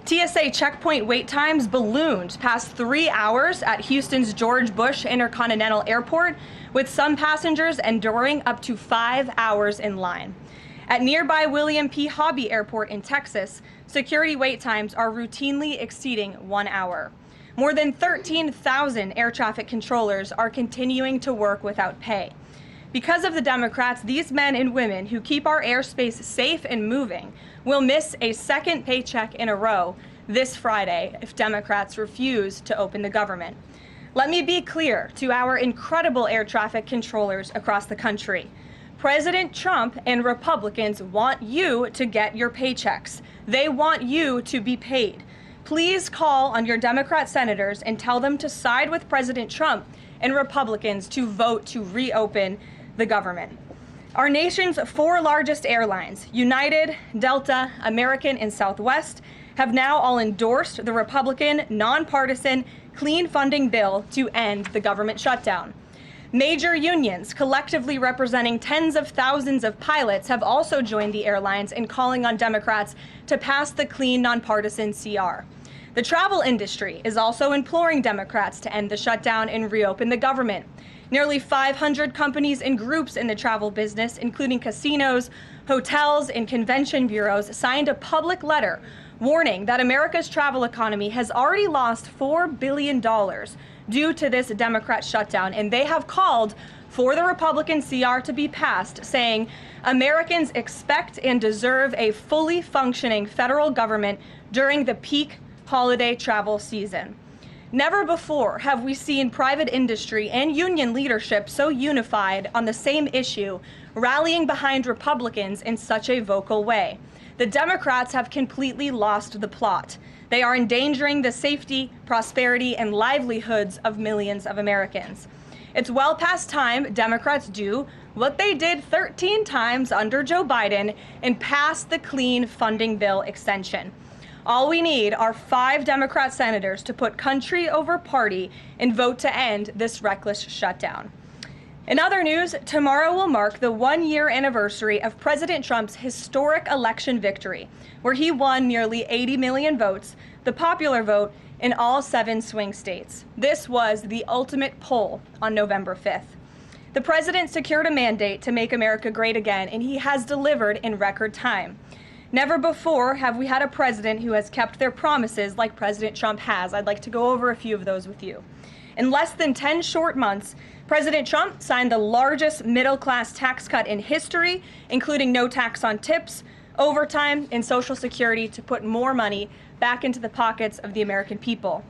TSA checkpoint wait times ballooned past 3 hours at Houston's George Bush Intercontinental Airport, with some passengers enduring up to 5 hours in line. At nearby William P. Hobby Airport in Texas, security wait times are routinely exceeding 1 hour. More than 13,000 air traffic controllers are continuing to work without pay. Because of the Democrats, these men and women who keep our airspace safe and moving will miss a second paycheck in a row this Friday if Democrats refuse to open the government. Let me be clear to our incredible air traffic controllers across the country. President Trump and Republicans want you to get your paychecks. They want you to be paid. Please call on your Democrat senators and tell them to side with President Trump and Republicans to vote to reopen the government. Our nation's 4 largest airlines, United, Delta, American, and Southwest, have now all endorsed the Republican, nonpartisan, clean funding bill to end the government shutdown. Major unions, collectively representing tens of thousands of pilots, have also joined the airlines in calling on Democrats to pass the clean, nonpartisan CR. The travel industry is also imploring Democrats to end the shutdown and reopen the government. Nearly 500 companies and groups in the travel business, including casinos, hotels, and convention bureaus, signed a public letter warning that America's travel economy has already lost $4 billion due to this Democrat shutdown, and they have called for the Republican CR to be passed, saying Americans expect and deserve a fully functioning federal government during the peak holiday travel season. Never before have we seen private industry and union leadership so unified on the same issue, rallying behind Republicans in such a vocal way. The Democrats have completely lost the plot. They are endangering the safety, prosperity, and livelihoods of millions of Americans. It's well past time Democrats do what they did 13 times under Joe Biden and pass the clean funding bill extension. All we need are 5 Democrat senators to put country over party and vote to end this reckless shutdown. In other news, tomorrow will mark the 1-year anniversary of President Trump's historic election victory, where he won nearly 80 million votes, the popular vote, in all 7 swing states. This was the ultimate poll on November 5th. The president secured a mandate to make America great again, and he has delivered in record time. Never before have we had a president who has kept their promises like President Trump has. I'd like to go over a few of those with you. In less than 10 short months, President Trump signed the largest middle-class tax cut in history, including no tax on tips, overtime, and Social Security to put more money back into the pockets of the American people.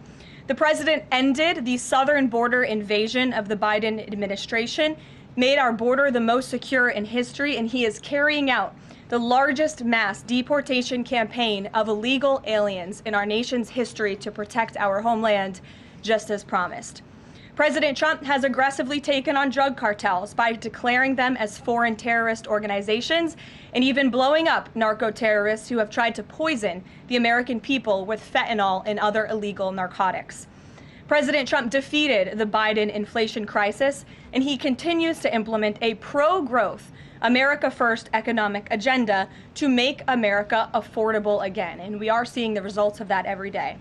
The president ended the southern border invasion of the Biden administration, made our border the most secure in history, and he is carrying out the largest mass deportation campaign of illegal aliens in our nation's history to protect our homeland, just as promised. President Trump has aggressively taken on drug cartels by declaring them as foreign terrorist organizations and even blowing up narco-terrorists who have tried to poison the American people with fentanyl and other illegal narcotics. President Trump defeated the Biden inflation crisis, and he continues to implement a pro-growth, America First economic agenda to make America affordable again, and we are seeing the results of that every day.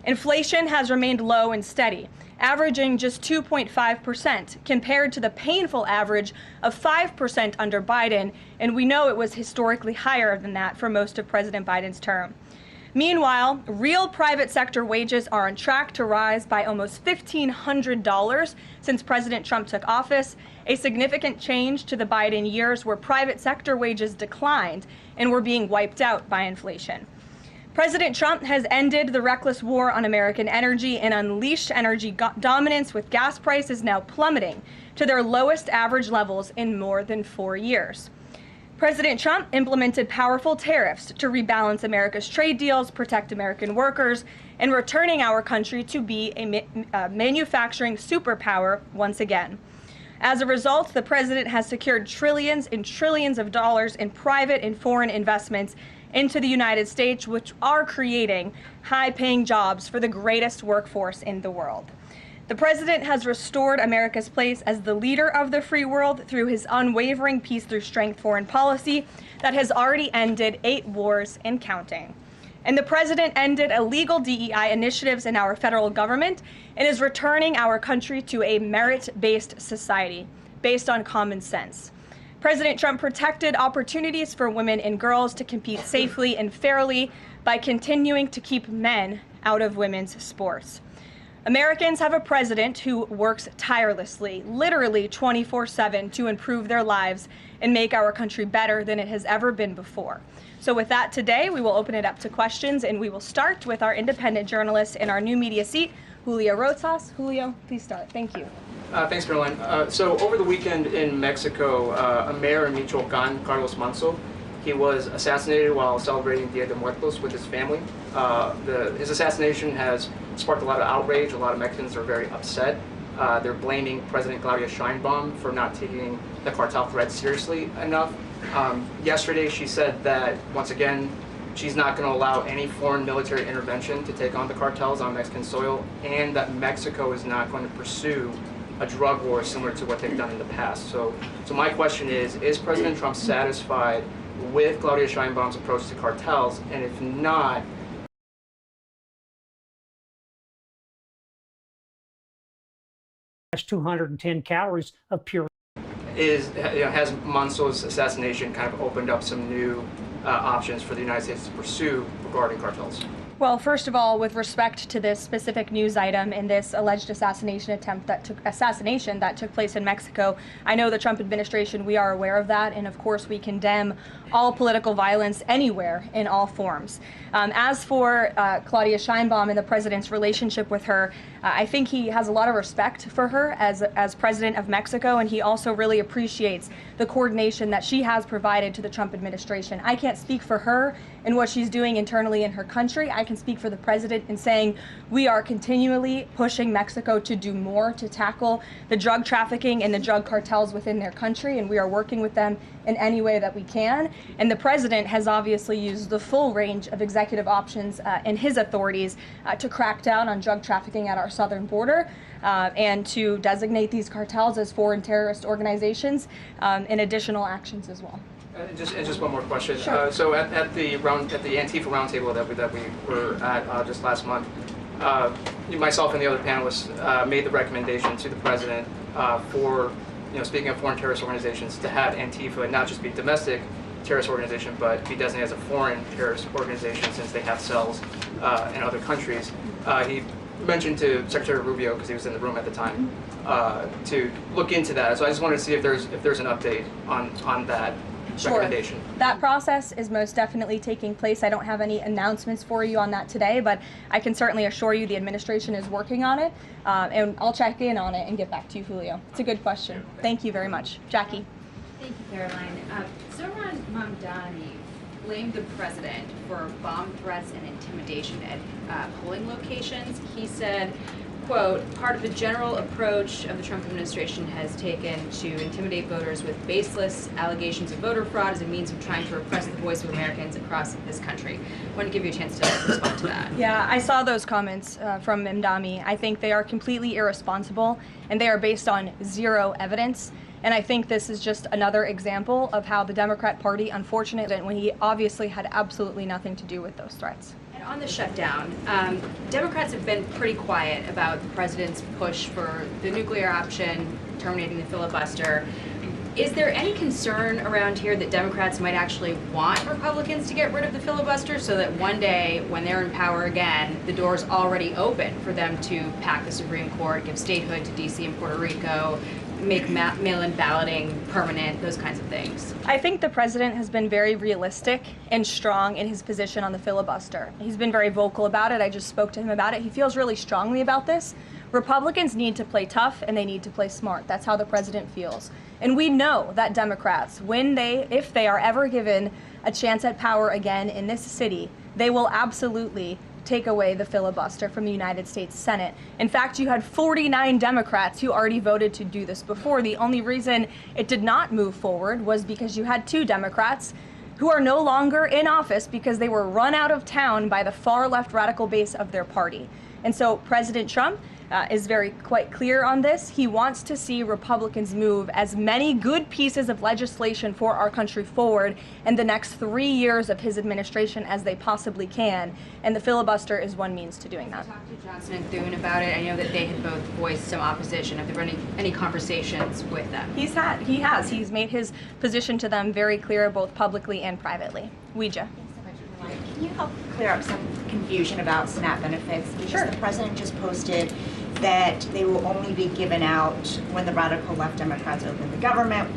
Inflation has remained low and steady, averaging just 2.5% compared to the painful average of 5% under Biden, and we know it was historically higher than that for most of President Biden's term. Meanwhile, real private sector wages are on track to rise by almost $1,500 since President Trump took office, a significant change to the Biden years where private sector wages declined and were being wiped out by inflation. President Trump has ended the reckless war on American energy and unleashed energy dominance, with gas prices now plummeting to their lowest average levels in more than 4 years. President Trump implemented powerful tariffs to rebalance America's trade deals, protect American workers, and returning our country to be a manufacturing superpower once again. As a result, the president has secured trillions and trillions of dollars in private and foreign investments into the United States, which are creating high-paying jobs for the greatest workforce in the world. The president has restored America's place as the leader of the free world through his unwavering peace through strength foreign policy that has already ended 8 wars and counting. And the president ended illegal DEI initiatives in our federal government and is returning our country to a merit-based society based on common sense. President Trump protected opportunities for women and girls to compete safely and fairly by continuing to keep men out of women's sports. Americans have a president who works tirelessly, literally 24/7, to improve their lives and make our country better than it has ever been before. So with that, today we will open it up to questions, and we will start with our independent journalist in our new media seat, Julio Rosas. Julio, please start. Thank you. Thanks, Caroline. So over the weekend in Mexico, a mayor in Michoacan, Carlos Manso, he was assassinated while celebrating Dia de Muertos with his family. His assassination has sparked a lot of outrage. A lot of Mexicans are very upset. They're blaming President Claudia Sheinbaum for not taking the cartel threat seriously enough. Yesterday, she said that, once again, she's not going to allow any foreign military intervention to take on the cartels on Mexican soil, and that Mexico is not going to pursue a drug war similar to what they've done in the past. So my question is President Trump satisfied with Claudia Sheinbaum's approach to cartels? And if not, that's 210 calories of pure. Has Manso's assassination kind of opened up some new options for the United States to pursue regarding cartels? Well, first of all, with respect to this specific news item and this alleged assassination that took place in Mexico, I know the Trump administration, we are aware of that, and of course we condemn all political violence anywhere in all forms. As for Claudia Sheinbaum and the president's relationship with her, I think he has a lot of respect for her as president of Mexico, and he also really appreciates the coordination that she has provided to the Trump administration. I can't speak for her and what she's doing internally in her country. I can speak for the president in saying we are continually pushing Mexico to do more to tackle the drug trafficking and the drug cartels within their country, and we are working with them in any way that we can. And the president has obviously used the full range of executive options in his authorities to crack down on drug trafficking at our southern border and to designate these cartels as foreign terrorist organizations and additional actions as well. Just one more question. Sure. So at the Antifa roundtable that we were at just last month, myself and the other panelists made the recommendation to the president for, speaking of foreign terrorist organizations, to have Antifa not just be a domestic terrorist organization, but be designated as a foreign terrorist organization since they have cells in other countries. He mentioned to Secretary Rubio, because he was in the room at the time, to look into that. So I just wanted to see if there's an update on that. Sure. That process is most definitely taking place. I don't have any announcements for you on that today, but I can certainly assure you the administration is working on it, and I'll check in on it and get back to you, Julio. It's a good question. Thank you very much. Jackie. Thank you, Caroline. Zohran Mamdani blamed the president for bomb threats and intimidation at polling locations. He said, quote, part of the general approach of the Trump administration has taken to intimidate voters with baseless allegations of voter fraud as a means of trying to repress the voice of Americans across this country. I want to give you a chance to respond to that. Yeah, I saw those comments from Mamdani. I think they are completely irresponsible, and they are based on zero evidence. And I think this is just another example of how the Democrat Party, unfortunately, when he obviously had absolutely nothing to do with those threats. On the shutdown, Democrats have been pretty quiet about the president's push for the nuclear option, terminating the filibuster. Is there any concern around here that Democrats might actually want Republicans to get rid of the filibuster so that one day, when they're in power again, the door's already open for them to pack the Supreme Court, give statehood to D.C. and Puerto Rico, make mail-in balloting permanent, those kinds of things? I think the president has been very realistic and strong in his position on the filibuster. He's been very vocal about it. I just spoke to him about it. He feels really strongly about this. Republicans need to play tough and they need to play smart. That's how the president feels. And we know that Democrats, if they are ever given a chance at power again in this city, they will absolutely take away the filibuster from the United States Senate. In fact, you had 49 Democrats who already voted to do this before. The only reason it did not move forward was because you had 2 Democrats who are no longer in office because they were run out of town by the far left radical base of their party. And so President Trump is quite clear on this. He wants to see Republicans move as many good pieces of legislation for our country forward in the next 3 years of his administration as they possibly can, and the filibuster is one means to doing that. Talked to Johnson and Thune about it. I know that they had both voiced some opposition. Have there been any conversations with them? He has. He's made his position to them very clear, both publicly and privately. Ouija. Can you help clear up some confusion about SNAP benefits? Because Sure. the president just posted that they will only be given out when the radical left Democrats open the government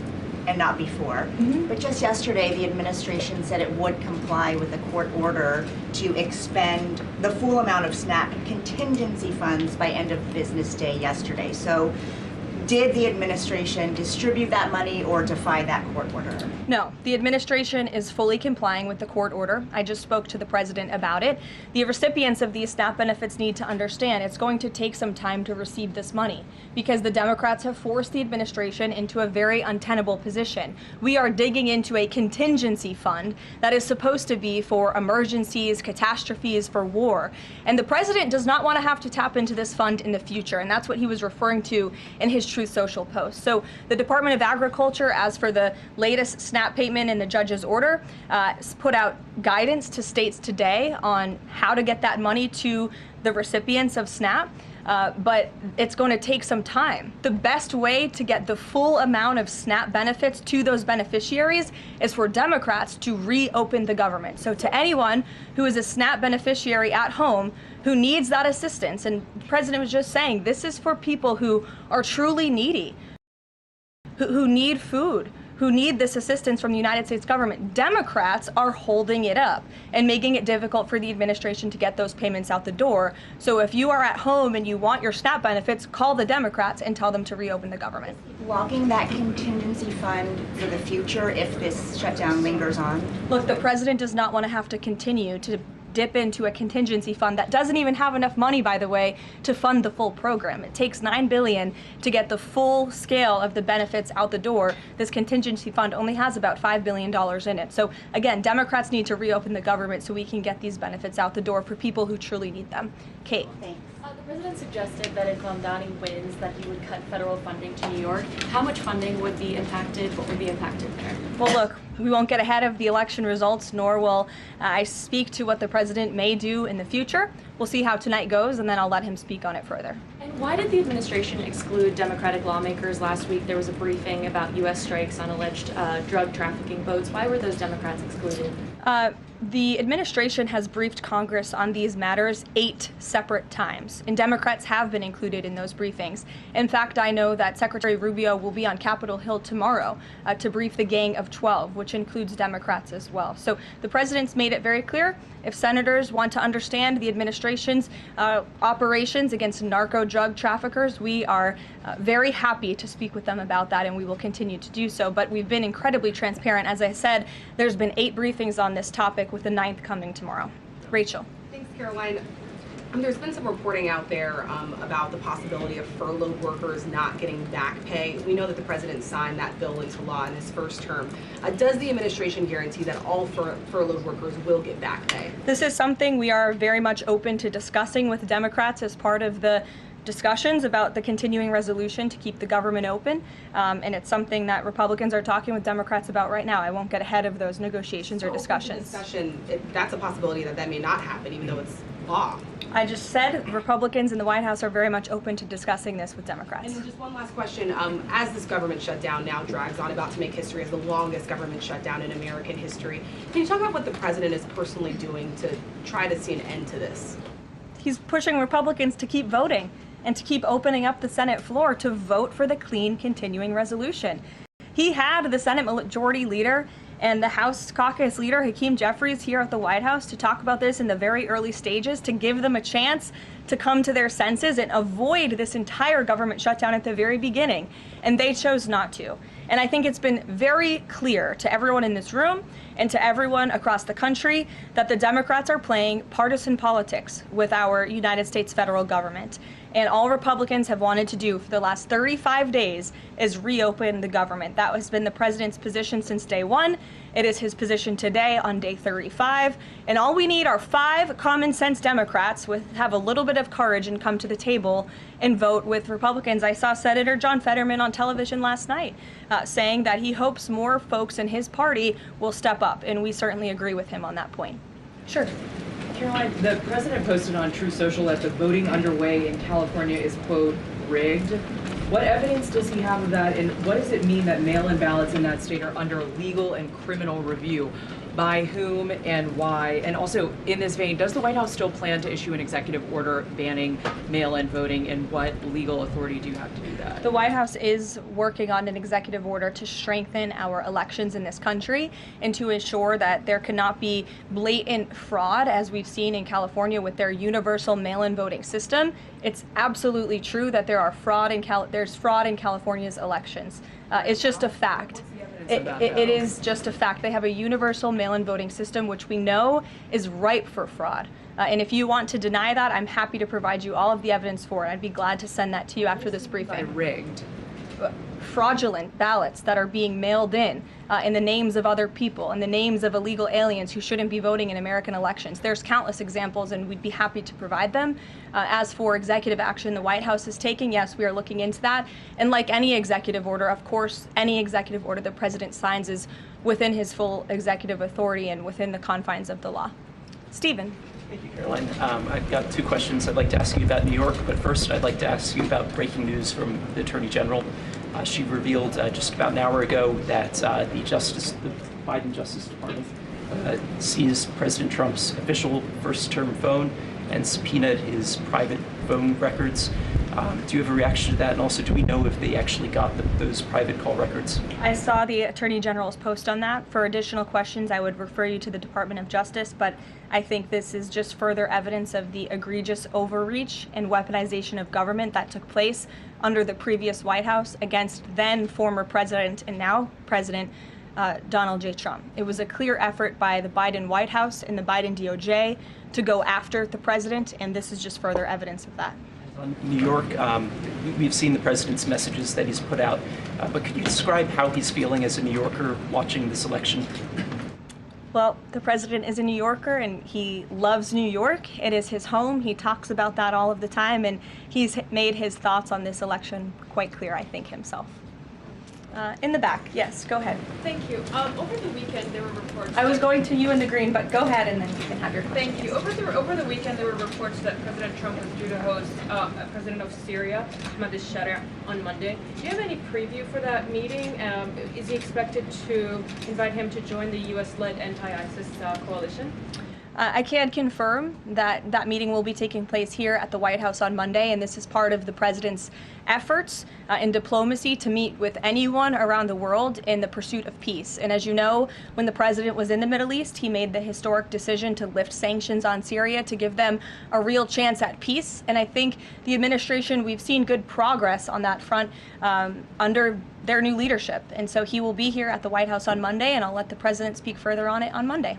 and not before. But just yesterday, the administration said it would comply with a court order to expend the full amount of SNAP contingency funds by end of business day yesterday. So did the administration distribute that money or defy that court order? No, the administration is fully complying with the court order. I just spoke to the president about it. The recipients of these SNAP benefits need to understand it's going to take some time to receive this money because the Democrats have forced the administration into a very untenable position. We are digging into a contingency fund that is supposed to be for emergencies, catastrophes, for war. And the president does not want to have to tap into this fund in the future, and that's what he was referring to in his Truth Social post. So the Department of Agriculture, as for the latest SNAP payment in the judge's order, put out guidance to states today on how to get that money to the recipients of SNAP. But it's going to take some time. The best way to get the full amount of SNAP benefits to those beneficiaries is for Democrats to reopen the government. So to anyone who is a SNAP beneficiary at home who needs that assistance, and the president was just saying, this is for people who are truly needy, who need food, who need this assistance from the United States government. Democrats are holding it up and making it difficult for the administration to get those payments out the door. So if you are at home and you want your SNAP benefits, call the Democrats and tell them to reopen the government. Logging that contingency fund for the future if this shutdown lingers on? Look, the president does not want to have to continue to dip into a contingency fund that doesn't even have enough money, by the way, to fund the full program. It takes $9 billion to get the full scale of the benefits out the door. This contingency fund only has about $5 billion in it. So again, Democrats need to reopen the government so we can get these benefits out the door for people who truly need them. Kate. Thanks. The president suggested that if Mamdani wins, that he would cut federal funding to New York. How much funding would be impacted? What would be impacted there? Well, look, we won't get ahead of the election results, nor will I speak to what the president may do in the future. We'll see how tonight goes, and then I'll let him speak on it further. And why did the administration exclude Democratic lawmakers? Last week there was a briefing about U.S. strikes on alleged drug trafficking boats. Why were those Democrats excluded? The administration has briefed Congress on these matters 8 separate times, and Democrats have been included in those briefings. In fact, I know that Secretary Rubio will be on Capitol Hill tomorrow to brief the Gang of 12, which includes Democrats as well. So the president's made it very clear, if senators want to understand the administration's operations against narco drug traffickers, we are very happy to speak with them about that, and we will continue to do so. But we've been incredibly transparent. As I said, there's been 8 briefings on this topic, with the 9th coming tomorrow. Rachel. Thanks, Caroline. There's been some reporting out there about the possibility of furloughed workers not getting back pay. We know that the president signed that bill into law in his first term. Does the administration guarantee that all furloughed workers will get back pay? This is something we are very much open to discussing with Democrats as part of the discussions about the continuing resolution to keep the government open, and it's something that Republicans are talking with Democrats about right now. I won't get ahead of those negotiations or discussions. That's a possibility that may not happen, even though it's law. I just said Republicans in the White House are very much open to discussing this with Democrats. And just one last question. As this government shutdown now drags on, about to make history as the longest government shutdown in American history, can you talk about what the president is personally doing to try to see an end to this? He's pushing Republicans to keep voting and to keep opening up the Senate floor to vote for the clean continuing resolution. He had the Senate Majority Leader and the House Caucus Leader, Hakeem Jeffries, here at the White House to talk about this in the very early stages, to give them a chance to come to their senses and avoid this entire government shutdown at the very beginning. And they chose not to. And I think it's been very clear to everyone in this room and to everyone across the country that the Democrats are playing partisan politics with our United States federal government. And all Republicans have wanted to do for the last 35 days is reopen the government. That has been the president's position since day one, It is his position today on day 35, and all we need are 5 common sense Democrats with have a little bit of courage and come to the table and vote with Republicans. I saw Senator John Fetterman on television last night saying that he hopes more folks in his party will step up, and we certainly agree with him on that point. Sure. Caroline, the president posted on True Social that the voting underway in California is, quote, rigged. What evidence does he have of that, and what does it mean that mail-in ballots in that state are under legal and criminal review? By whom and why? And also, in this vein, does the White House still plan to issue an executive order banning mail-in voting, and what legal authority do you have to do that? The White House is working on an executive order to strengthen our elections in this country and to ensure that there cannot be blatant fraud, as we've seen in California with their universal mail-in voting system. It's absolutely true that there's fraud in California's elections. It's just a fact. It is just a fact. They have a universal mail-in voting system, which we know is ripe for fraud. And if you want to deny that, I'm happy to provide you all of the evidence for it. I'd be glad to send that to you after this briefing. Rigged. Fraudulent ballots that are being mailed in the names of other people, in the names of illegal aliens who shouldn't be voting in American elections. There's countless examples, and we'd be happy to provide them. As for executive action the White House is taking, yes, we are looking into that. And like any executive order, of course, any executive order the president signs is within his full executive authority and within the confines of the law. Stephen. Thank you, Caroline. I've got 2 questions I'd like to ask you about New York, but first I'd like to ask you about breaking news from the Attorney General. She revealed just about an hour ago that the Biden Justice Department seized President Trump's official first-term phone and subpoenaed his private phone records. Do you have a reaction to that? And also, do we know if they actually got those private call records? I saw the Attorney General's post on that. For additional questions, I would refer you to the Department of Justice, but I think this is just further evidence of the egregious overreach and weaponization of government that took place under the previous White House against then former President and now President Donald J. Trump. It was a clear effort by the Biden White House and the Biden DOJ to go after the president, and this is just further evidence of that. On New York, we've seen the president's messages that he's put out, but could you describe how he's feeling as a New Yorker watching this election? Well, the president is a New Yorker and he loves New York. It is his home. He talks about that all of the time, and he's made his thoughts on this election quite clear, I think, himself. In the back, yes, go ahead. Thank you. Over the weekend, there were reports. I was going to you in the green, but go ahead and then you can have your question. Thank you. Over the weekend, there were reports that President Trump was due to host President of Syria, Ahmad al-Sharia, on Monday. Do you have any preview for that meeting? Is he expected to invite him to join the U.S.-led anti-ISIS coalition? I can confirm that that meeting will be taking place here at the White House on Monday, and this is part of the president's efforts in diplomacy to meet with anyone around the world in the pursuit of peace. And as you know, when the president was in the Middle East, he made the historic decision to lift sanctions on Syria to give them a real chance at peace. And I think the administration, we've seen good progress on that front under their new leadership. And so he will be here at the White House on Monday, and I'll let the president speak further on it on Monday.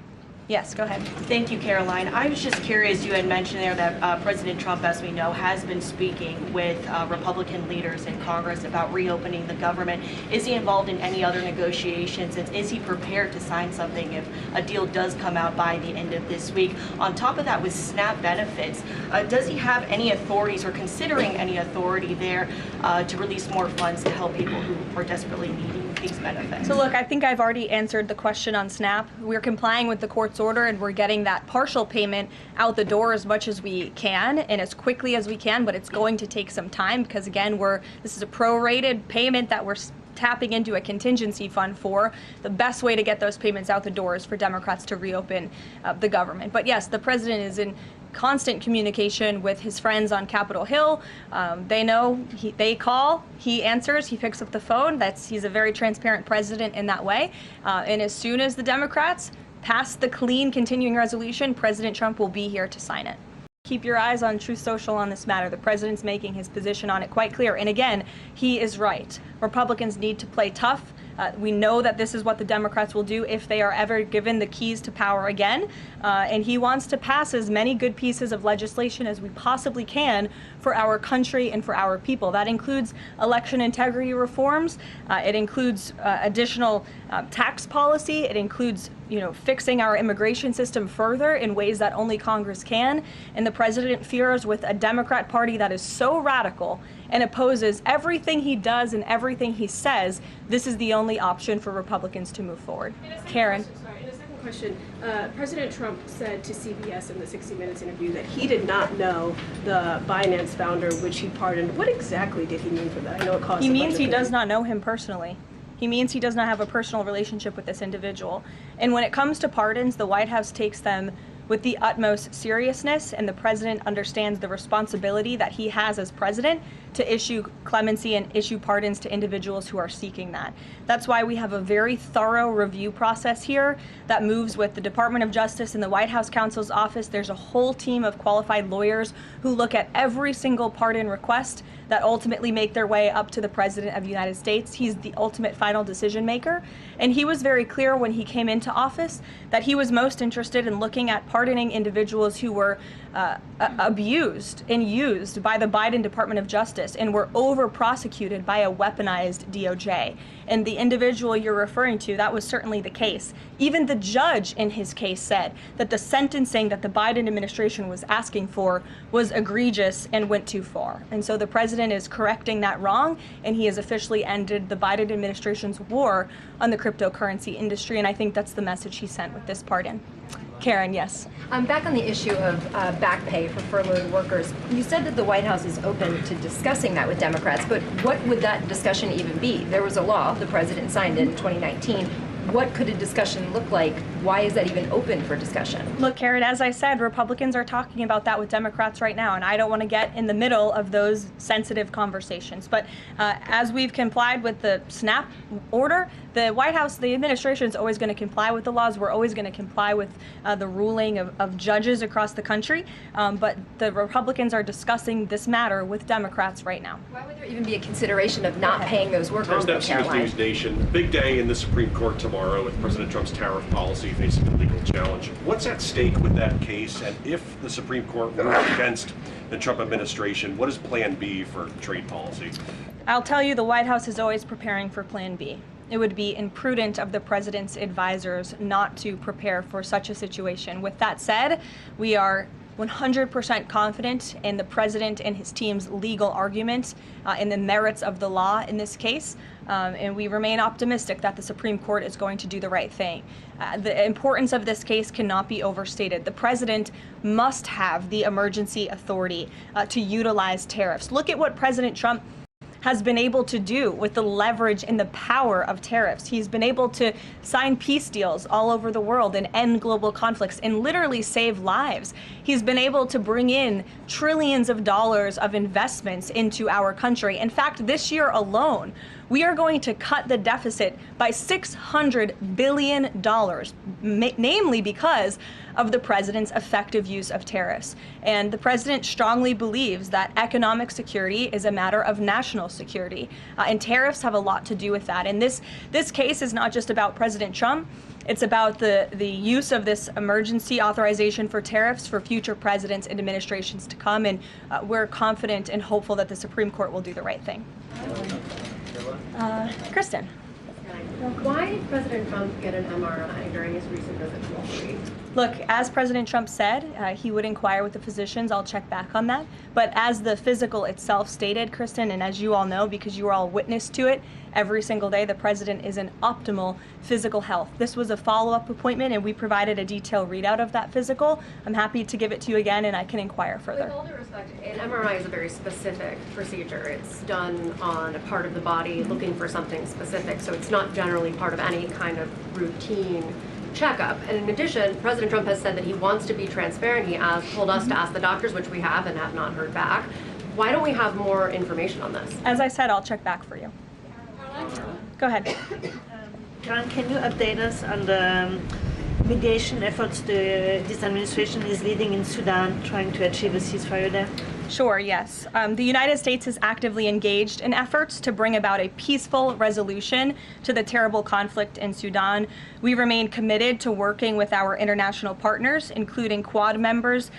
Yes, go ahead. Thank you, Caroline. I was just curious, you had mentioned there that President Trump, as we know, has been speaking with Republican leaders in Congress about reopening the government. Is he involved in any other negotiations, and is he prepared to sign something if a deal does come out by the end of this week? On top of that, with SNAP benefits, does he have any authorities or considering any authority there to release more funds to help people who are desperately needing these benefits? So look, I think I've already answered the question on SNAP. We're complying with the court's order, and we're getting that partial payment out the door as much as we can and as quickly as we can, but it's going to take some time because, again, this is a prorated payment that we're tapping into a contingency fund for. The best way to get those payments out the door is for Democrats to reopen the government. But yes, the president is in constant communication with his friends on Capitol Hill. They know, they call, he answers, he picks up the phone. He's a very transparent president in that way. And as soon as the Democrats pass the clean continuing resolution, President Trump will be here to sign it. Keep your eyes on Truth Social on this matter. The president's making his position on it quite clear. And again, he is right. Republicans need to play tough. We know that this is what the Democrats will do if they are ever given the keys to power again. And he wants to pass as many good pieces of legislation as we possibly can for our country and for our people. That includes election integrity reforms. It includes additional tax policy. It includes, fixing our immigration system further in ways that only Congress can. And the president fears with a Democrat Party that is so radical and opposes everything he does and everything he says, this is the only option for Republicans to move forward. Karen. Question. President Trump said to CBS in the 60 Minutes interview that he did not know the Binance founder, which he pardoned. What exactly did he mean for that? I know it caused. He means he does not know him personally. He means he does not have a personal relationship with this individual. And when it comes to pardons, the White House takes them with the utmost seriousness, and the president understands the responsibility that he has as president to issue clemency and issue pardons to individuals who are seeking that. That's why we have a very thorough review process here that moves with the Department of Justice and the White House counsel's office. There's a whole team of qualified lawyers who look at every single pardon request that ultimately make their way up to the President of the United States. He's the ultimate final decision maker. And he was very clear when he came into office that he was most interested in looking at pardoning individuals who were abused and used by the Biden Department of Justice and were over-prosecuted by a weaponized DOJ. And the individual you're referring to, that was certainly the case. Even the judge in his case said that the sentencing that the Biden administration was asking for was egregious and went too far. And so the president is correcting that wrong, and he has officially ended the Biden administration's war on the cryptocurrency industry, and I think that's the message he sent with this pardon. Karen, yes. Back on the issue of back pay for furloughed workers, you said that the White House is open to discussing that with Democrats, but what would that discussion even be? There was a law, the president signed it in 2019. What could a discussion look like? Why is that even open for discussion? Look, Karen, as I said, Republicans are talking about that with Democrats right now, and I don't want to get in the middle of those sensitive conversations. But as we've complied with the SNAP order, the White House, the administration is always going to comply with the laws. We're always going to comply with the ruling of judges across the country. But the Republicans are discussing this matter with Democrats right now. Why would there even be a consideration of not paying those workers? Tom Dempsey, News Nation. Big day in the Supreme Court tomorrow with President Trump's tariff policy facing a legal challenge. What's at stake with that case? And if the Supreme Court rules against the Trump administration, what is Plan B for trade policy? I'll tell you, the White House is always preparing for Plan B. It would be imprudent of the president's advisors not to prepare for such a situation. With that said, we are 100% confident in the president and his team's legal argument in the merits of the law in this case, and we remain optimistic that the Supreme Court is going to do the right thing. The importance of this case cannot be overstated. The president must have the emergency authority to utilize tariffs. Look at what President Trump has been able to do with the leverage and the power of tariffs. He's been able to sign peace deals all over the world and end global conflicts and literally save lives. He's been able to bring in trillions of dollars of investments into our country. In fact, this year alone, we are going to cut the deficit by $600 billion, namely because of the president's effective use of tariffs. And the president strongly believes that economic security is a matter of national security, and tariffs have a lot to do with that. And this case is not just about President Trump. It's about the use of this emergency authorization for tariffs for future presidents and administrations to come, and we're confident and hopeful that the Supreme Court will do the right thing. Kristen. Why did President Trump get an MRI during his recent visit to Wall Street? Look, as President Trump said, he would inquire with the physicians. I'll check back on that. But as the physical itself stated, Kristen, and as you all know, because you were all witness to it, every single day the president is in optimal physical health. This was a follow-up appointment, and we provided a detailed readout of that physical. I'm happy to give it to you again, and I can inquire further. With all due respect, an MRI is a very specific procedure. It's done on a part of the body looking for something specific, so it's not generally part of any kind of routine checkup. And in addition, President Trump has said that he wants to be transparent. He told us to ask the doctors, which we have and have not heard back. Why don't we have more information on this? As I said, I'll check back for you. Go ahead. Karen, can you update us on the mediation efforts this administration is leading in Sudan, trying to achieve a ceasefire there? Sure, yes. The United States is actively engaged in efforts to bring about a peaceful resolution to the terrible conflict in Sudan. We remain committed to working with our international partners, including Quad members,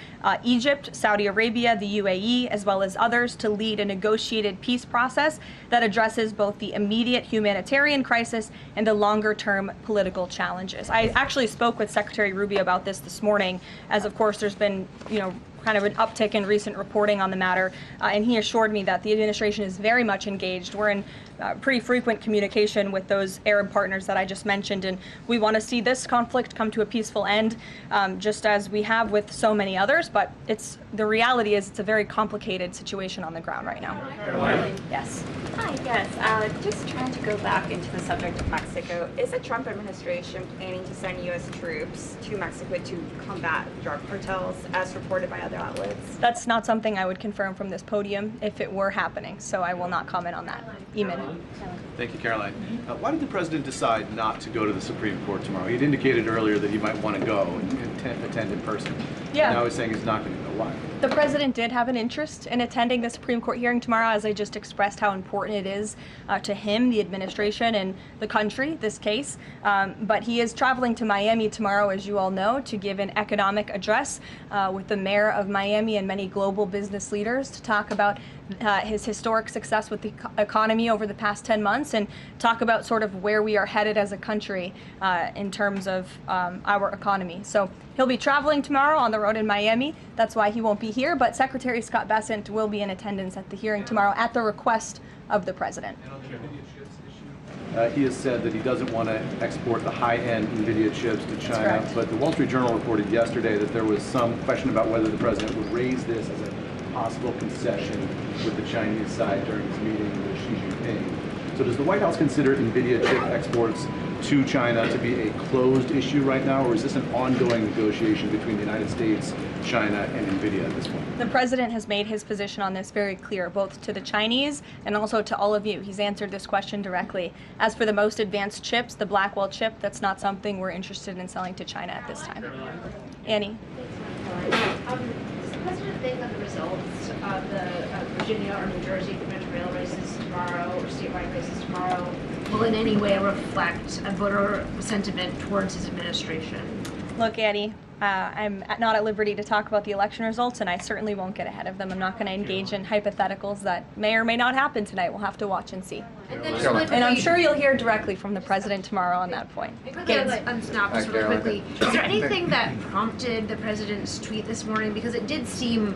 Egypt, Saudi Arabia, the UAE, as well as others, to lead a negotiated peace process that addresses both the immediate humanitarian crisis and the longer-term political challenges. I actually spoke with Secretary Rubio about this morning, as of course there's been, kind of an uptick in recent reporting on the matter, and he assured me that the administration is very much engaged. We're in pretty frequent communication with those Arab partners that I just mentioned, and we want to see this conflict come to a peaceful end, just as we have with so many others, but the reality is it's a very complicated situation on the ground right now. Yes. Hi, yes. Just trying to go back into the subject of Mexico. Is the Trump administration planning to send U.S. troops to Mexico to combat drug cartels, as reported by other outlets? That's not something I would confirm from this podium if it were happening, so I will not comment on that. Eamon. Thank you, Caroline. Why did the president decide not to go to the Supreme Court tomorrow? He had indicated earlier that he might want to go and attend in person. Yeah. Now he's saying he's not going to go. Why? The president did have an interest in attending the Supreme Court hearing tomorrow, as I just expressed how important it is to him, the administration, and the country, this case. But he is traveling to Miami tomorrow, as you all know, to give an economic address with the mayor of Miami and many global business leaders to talk about his historic success with the economy over the past 10 months and talk about sort of where we are headed as a country in terms of our economy. So he'll be traveling tomorrow on the road in Miami. That's why he won't be here, but Secretary Scott Bessent will be in attendance at the hearing tomorrow at the request of the president. He has said that he doesn't want to export the high-end NVIDIA chips to China, correct. but the Wall Street Journal reported yesterday that there was some question about whether the president would raise this as a possible concession with the Chinese side during his meeting with Xi Jinping. So does the White House consider NVIDIA chip exports to China to be a closed issue right now, or is this an ongoing negotiation between the United States, China, and NVIDIA at this point? The president has made his position on this very clear, both to the Chinese and also to all of you. He's answered this question directly. As for the most advanced chips, the Blackwell chip, that's not something we're interested in selling to China at this time. Annie. Does the president think that the results of the Virginia or New Jersey gubernatorial rail races tomorrow, or statewide races tomorrow, will in any way reflect a voter sentiment towards his administration? Look, Annie, I'm not at liberty to talk about the election results, and I certainly won't get ahead of them. I'm not going to engage in hypotheticals that may or may not happen tonight. We'll have to watch and see. And I'm sure you'll hear directly from the president tomorrow on that point. On Snap, just really quickly, is there anything that prompted the president's tweet this morning? Because it did seem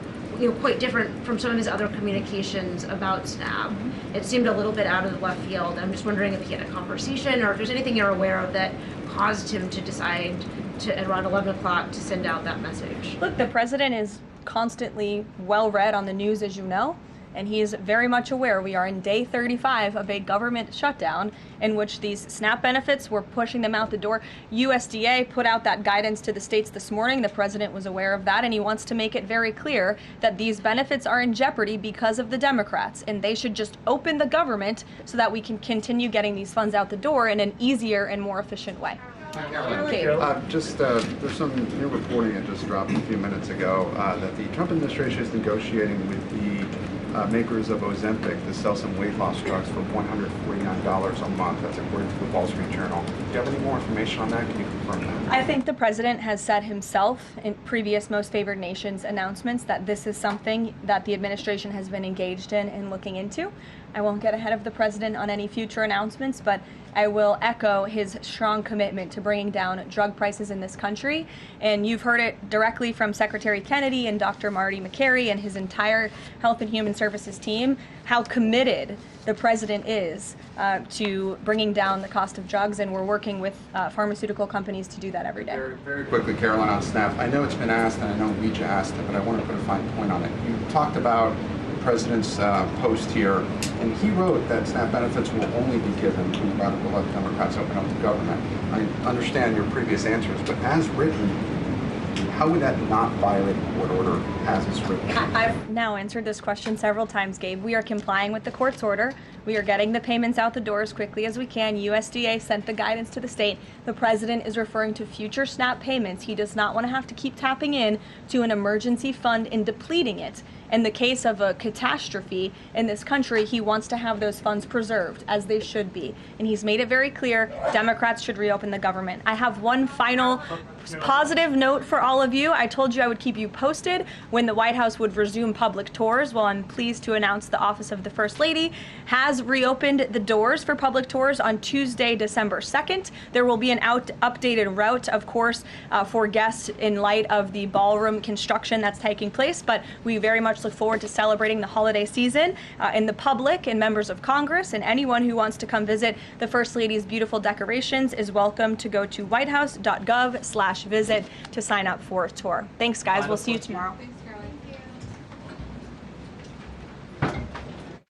quite different from some of his other communications about Snap. It seemed a little bit out of the left field. I'm just wondering if he had a conversation or if there's anything you're aware of that caused him to decide to, at around 11 o'clock, to send out that message. Look, the president is constantly well read on the news, as you know, and he is very much aware we are in day 35 of a government shutdown in which these SNAP benefits, we're pushing them out the door. USDA put out that guidance to the states this morning. The president was aware of that, and he wants to make it very clear that these benefits are in jeopardy because of the Democrats, and they should just open the government so that we can continue getting these funds out the door in an easier and more efficient way. There's some new reporting that just dropped a few minutes ago that the Trump administration is negotiating with the makers of Ozempic to sell some weight loss drugs for $149 a month. That's according to the Wall Street Journal. Do you have any more information on that? Can you confirm that? I think the president has said himself in previous Most Favored Nations announcements that this is something that the administration has been engaged in and looking into. I won't get ahead of the president on any future announcements, but I will echo his strong commitment to bringing down drug prices in this country. And you've heard it directly from Secretary Kennedy and Dr. Marty McCary and his entire Health and Human Services team, how committed the president is to bringing down the cost of drugs, and we're working with pharmaceutical companies to do that every day. Very quickly, Caroline, on SNAP. I know it's been asked, and I know we just asked it, but I want to put a fine point on it. You talked about the president's post here, and he wrote that SNAP benefits will only be given when the radical left Democrats open up the government. I understand your previous answers, but as written, how would that not violate a court order as it's written? I've now answered this question several times, Gabe. We are complying with the court's order. We are getting the payments out the door as quickly as we can. USDA sent the guidance to the state. The president is referring to future SNAP payments. He does not want to have to keep tapping in to an emergency fund and depleting it. In the case of a catastrophe in this country, he wants to have those funds preserved, as they should be. And he's made it very clear Democrats should reopen the government. I have one final positive note for all of you. I told you I would keep you posted when the White House would resume public tours. Well, I'm pleased to announce the Office of the First Lady has reopened the doors for public tours on Tuesday, December 2nd. There will be an updated route, of course, for guests in light of the ballroom construction that's taking place, but we very much look forward to celebrating the holiday season. And the public and members of Congress and anyone who wants to come visit the First Lady's beautiful decorations is welcome to go to whitehouse.gov/visit to sign up for a tour. Thanks, guys. We'll see you tomorrow.